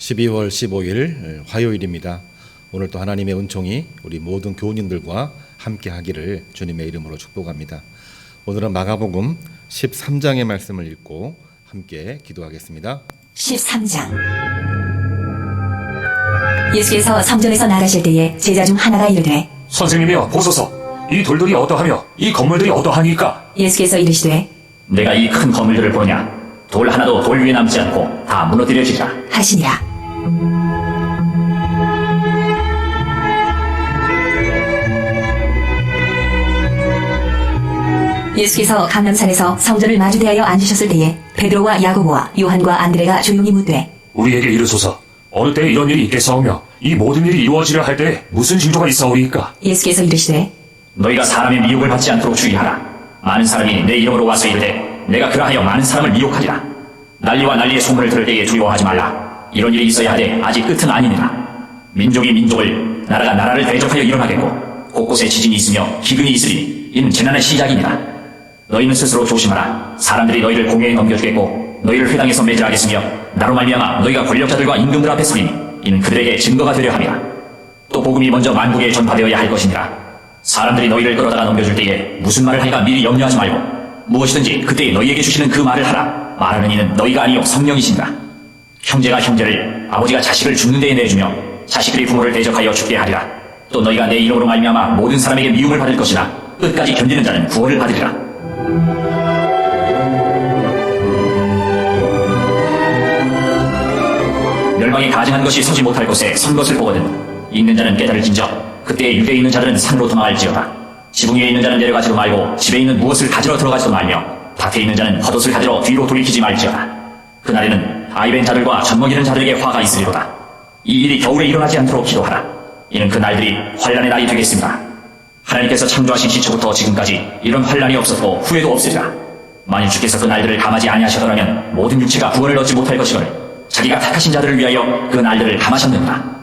12월 15일 화요일입니다. 오늘 또 하나님의 은총이 우리 모든 교우님들과 함께 하기를 주님의 이름으로 축복합니다. 오늘은 마가복음 13장의 말씀을 읽고 함께 기도하겠습니다. 13장. 예수께서 성전에서 나가실 때에 제자 중 하나가 이르되 선생님이여 보소서, 이 돌들이 어떠하며 이 건물들이 어떠하니까? 예수께서 이르시되 내가 이 큰 건물들을 보느냐? 돌 하나도 돌 위에 남지 않고 다 무너뜨려지리라. 하시니라. 예수께서 감람산에서 성전을 마주대하여 앉으셨을 때에 베드로와 야고보와 요한과 안드레가 조용히 묻되 우리에게 이르소서, 어느 때에 이런 일이 있겠사오며 이 모든 일이 이루어지려 할 때에 무슨 징조가 있사오리이까? 예수께서 이르시되 너희가 사람의 미혹을 받지 않도록 주의하라. 많은 사람이 내 이름으로 와서 이르되 내가 그러하여 많은 사람을 미혹하리라. 난리와 난리의 소문을 들을 때에 두려워하지 말라. 이런 일이 있어야 하되 아직 끝은 아니니라. 민족이 민족을, 나라가 나라를 대적하여 일어나겠고 곳곳에 지진이 있으며 기근이 있으리니 이는 재난의 시작이니라. 너희는 스스로 조심하라. 사람들이 너희를 공회에 넘겨주겠고 너희를 회당에서 매질하겠으며 나로 말미암아 너희가 권력자들과 임금들 앞에 서리니 이는 그들에게 증거가 되려 함이라. 또 복음이 먼저 만국에 전파되어야 할 것이니라. 사람들이 너희를 끌어다가 넘겨줄 때에 무슨 말을 하니까 미리 염려하지 말고 무엇이든지 그때에 너희에게 주시는 그 말을 하라. 말하는 이는 너희가 아니요 성령이시니라. 형제가 형제를, 아버지가 자식을 죽는 데에 내주며 자식들이 부모를 대적하여 죽게 하리라. 또 너희가 내 이름으로 말미암아 모든 사람에게 미움을 받을 것이나 끝까지 견디는 자는 구원을 받으리라. 멸망이 가증한 것이 서지 못할 곳에 선 것을 보거든 있는 자는 깨달을진저 그때에 유대에 있는 자들은 산으로 도망할지어다. 지붕 위에 있는 자는 내려가지도 말고 집에 있는 무엇을 가지러 들어가지도 말며 밭에 있는 자는 겉옷을 가지러 뒤로 돌이키지 말지어다. 그날에는 아이벤 자들과 젖먹이는 자들에게 화가 있으리로다. 이 일이 겨울에 일어나지 않도록 기도하라. 이는 그 날들이 환란의 날이 되겠습니다. 하나님께서 창조하신 시초부터 지금까지 이런 환란이 없었고 후에도 없으리라. 만일 주께서 그 날들을 감하지 아니하셨더라면 모든 육체가 구원을 얻지 못할 것이거늘 자기가 택하신 자들을 위하여 그 날들을 감하셨느니라.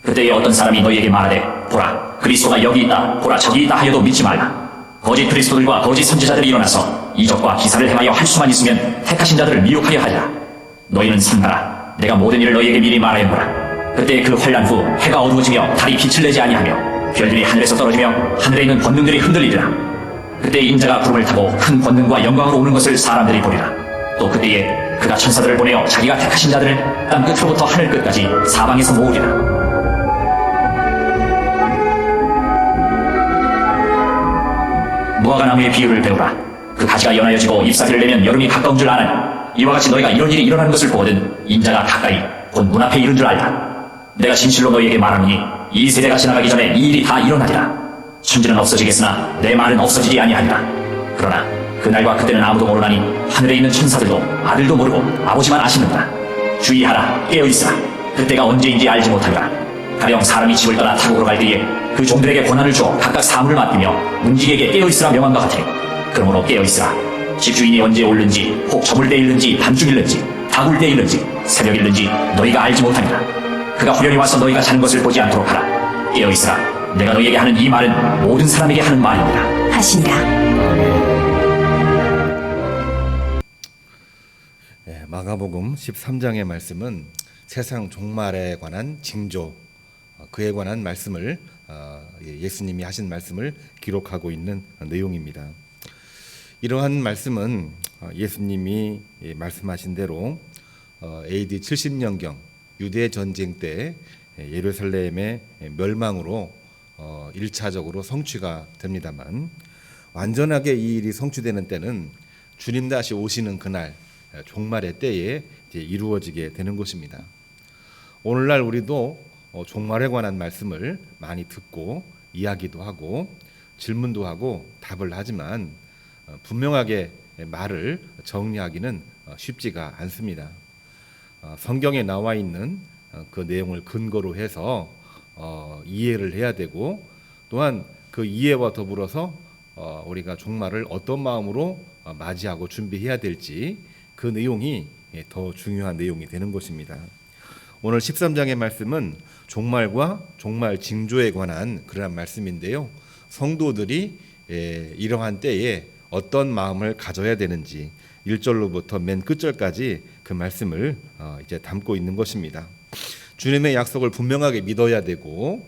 그때에 어떤 사람이 너희에게 말하되 보라 그리스도가 여기 있다 보라 저기 있다 하여도 믿지 말라. 거짓 그리스도들과 거짓 선지자들이 일어나서 이적과 기사를 행하여 할 수만 있으면 택하신 자들을 미혹하려 하리라. 너희는 삼가라. 내가 모든 일을 너희에게 미리 말하였노라. 그때 그 환란 후 해가 어두워지며 달이 빛을 내지 아니하며 별들이 하늘에서 떨어지며 하늘에 있는 권능들이 흔들리리라. 그때 인자가 구름을 타고 큰 권능과 영광으로 오는 것을 사람들이 보리라. 또 그때에 그가 천사들을 보내어 자기가 택하신 자들을 땅 끝으로부터 하늘 끝까지 사방에서 모으리라. 무화과 나무의 비유를 배우라. 그 가지가 연하여지고 잎사귀를 내면 여름이 가까운 줄 아나니 이와 같이 너희가 이런 일이 일어나는 것을 보거든 인자가 가까이 곧 문 앞에 이른 줄 알라. 내가 진실로 너희에게 말하노니 이 세대가 지나가기 전에 이 일이 다 일어나리라. 천지는 없어지겠으나 내 말은 없어지지 아니하리라. 그러나 그날과 그때는 아무도 모르나니 하늘에 있는 천사들도 아들도 모르고 아버지만 아시는구나. 주의하라. 깨어있으라. 그때가 언제인지 알지 못하리라. 가령 사람이 집을 떠나 타국으로 갈 때에 그 종들에게 권한을 주어 각각 사물을 맡기며 문지기에게 깨어있으라 명함과 같으니 그러므로 깨어있으라. 집주인이 언제 올는지 혹 저물 때 일는지 밤중일는지 다굴 때 일는지 새벽일는지 너희가 알지 못하니라. 그가 후련히 와서 너희가 자는 것을 보지 않도록 하라. 깨어있으라. 내가 너희에게 하는 이 말은 모든 사람에게 하는 말이니라. 하시니라. 마가복음 13장의 말씀은 세상 종말에 관한 징조, 그에 관한 말씀을 예수님이 하신 말씀을 기록하고 있는 내용입니다. 이러한 말씀은 예수님이 말씀하신 대로 AD 70년경 유대 전쟁 때 예루살렘의 멸망으로 1차적으로 성취가 됩니다만 완전하게 이 일이 성취되는 때는 주님 다시 오시는 그날 종말의 때에 이제 이루어지게 되는 것입니다. 오늘날 우리도 종말에 관한 말씀을 많이 듣고 이야기도 하고 질문도 하고 답을 하지만 분명하게 말을 정리하기는 쉽지가 않습니다. 성경에 나와 있는 그 내용을 근거로 해서 이해를 해야 되고 또한 그 이해와 더불어서 우리가 종말을 어떤 마음으로 맞이하고 준비해야 될지 그 내용이 더 중요한 내용이 되는 것입니다. 오늘 13장의 말씀은 종말과 종말 징조에 관한 그러한 말씀인데요. 성도들이 이러한 때에 어떤 마음을 가져야 되는지 1절로부터 맨 끝절까지 그 말씀을 이제 담고 있는 것입니다. 주님의 약속을 분명하게 믿어야 되고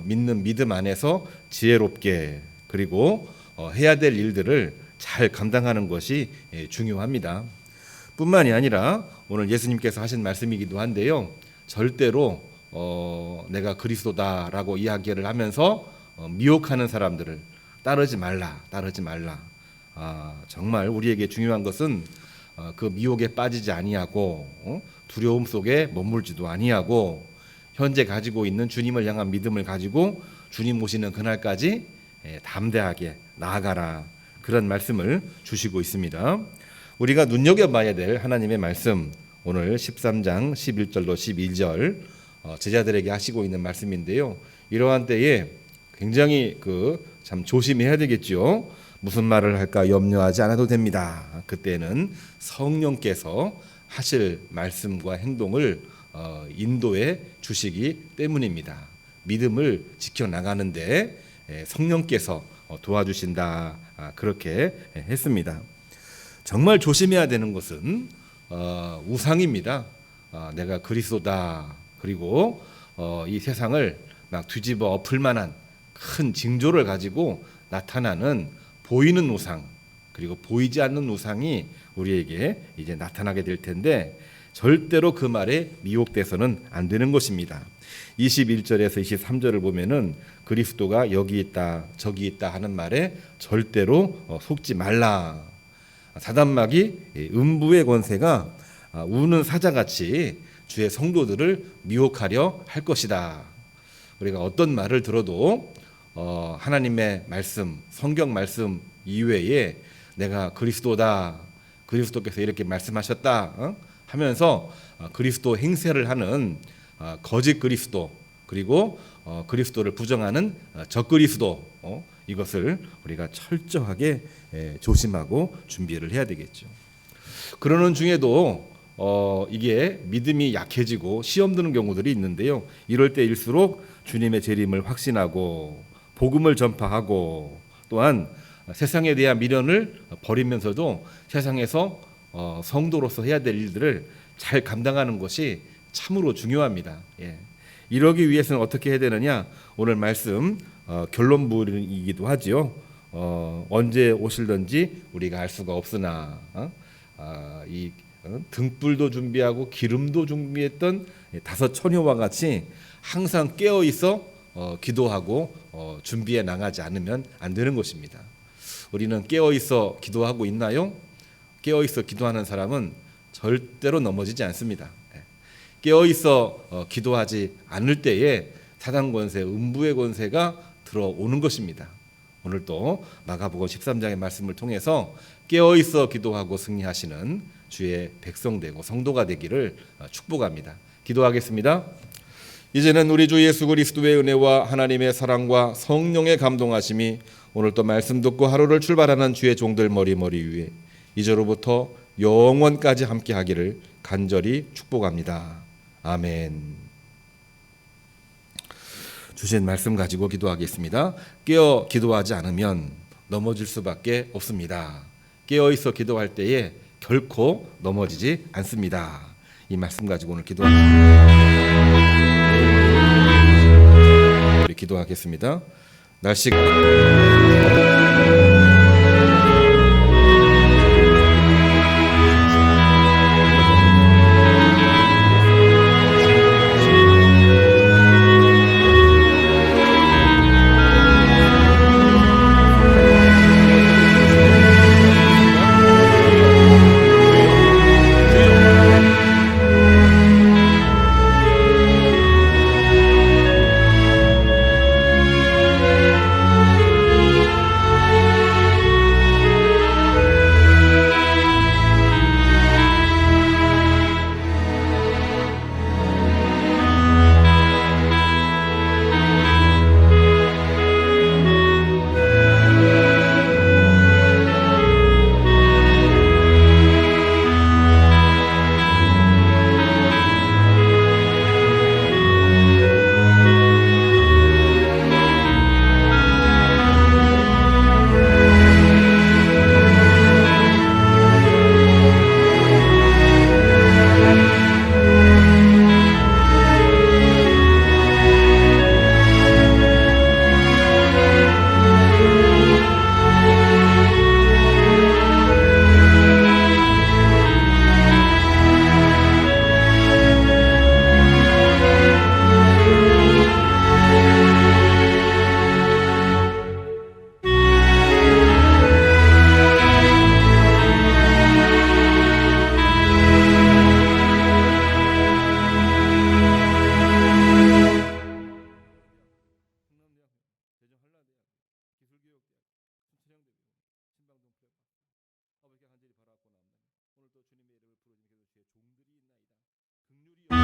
믿는 믿음 안에서 지혜롭게 그리고 해야 될 일들을 잘 감당하는 것이 중요합니다. 뿐만이 아니라 오늘 예수님께서 하신 말씀이기도 한데요. 절대로 내가 그리스도다라고 이야기를 하면서 미혹하는 사람들을 따르지 말라. 정말 우리에게 중요한 것은 그 미혹에 빠지지 아니하고 두려움 속에 머물지도 아니하고 현재 가지고 있는 주님을 향한 믿음을 가지고 주님 오시는 그날까지 담대하게 나아가라. 그런 말씀을 주시고 있습니다. 우리가 눈여겨봐야 될 하나님의 말씀, 오늘 13장 11절로 12절 제자들에게 하시고 있는 말씀인데요. 이러한 때에 굉장히 참 조심해야 되겠죠. 무슨 말을 할까 염려하지 않아도 됩니다. 그때는 성령께서 하실 말씀과 행동을 인도해 주시기 때문입니다. 믿음을 지켜나가는데 성령께서 도와주신다. 그렇게 했습니다. 정말 조심해야 되는 것은 우상입니다. 내가 그리스도다. 그리고 이 세상을 막 뒤집어 엎을 만한 큰 징조를 가지고 나타나는 보이는 우상, 그리고 보이지 않는 우상이 우리에게 이제 나타나게 될 텐데 절대로 그 말에 미혹돼서는 안 되는 것입니다. 21절에서 23절을 보면은 그리스도가 여기 있다 저기 있다 하는 말에 절대로 속지 말라. 사단마귀 음부의 권세가 우는 사자같이 주의 성도들을 미혹하려 할 것이다. 우리가 어떤 말을 들어도 하나님의 말씀, 성경 말씀 이외에 내가 그리스도다, 그리스도께서 이렇게 말씀하셨다 하면서 그리스도 행세를 하는 거짓 그리스도, 그리고 그리스도를 부정하는 적그리스도, 이것을 우리가 철저하게 조심하고 준비를 해야 되겠죠. 그러는 중에도 이게 믿음이 약해지고 시험 드는 경우들이 있는데요. 이럴 때일수록 주님의 재림을 확신하고 복음을 전파하고 또한 세상에 대한 미련을 버리면서도 세상에서 성도로서 해야 될 일들을 잘 감당하는 것이 참으로 중요합니다. 이러기 위해서는 어떻게 해야 되느냐? 오늘 말씀 결론부이기도 하지요. 언제 오실런지 우리가 알 수가 없으나 등불도 준비하고 기름도 준비했던 다섯 처녀와 같이 항상 깨어 있어 기도하고 준비해 나가지 않으면 안 되는 것입니다. 우리는 깨어 있어 기도하고 있나요? 깨어 있어 기도하는 사람은 절대로 넘어지지 않습니다. 깨어 있어 기도하지 않을 때에 사단 권세, 음부의 권세가 들어오는 것입니다. 오늘 또 마가복음 13장의 말씀을 통해서 깨어 있어 기도하고 승리하시는 주의 백성 되고 성도가 되기를 축복합니다. 기도하겠습니다. 이제는 우리 주 예수 그리스도의 은혜와 하나님의 사랑과 성령의 감동하심이 오늘 또 말씀 듣고 하루를 출발하는 주의 종들 머리 위에 이제로부터 영원까지 함께 하기를 간절히 축복합니다. 아멘. 주신 말씀 가지고 기도하겠습니다. 깨어 기도하지 않으면 넘어질 수밖에 없습니다. 깨어 있어 기도할 때에 결코 넘어지지 않습니다. 이 말씀 가지고 오늘 우리 기도하겠습니다. 날씨가 긍휼히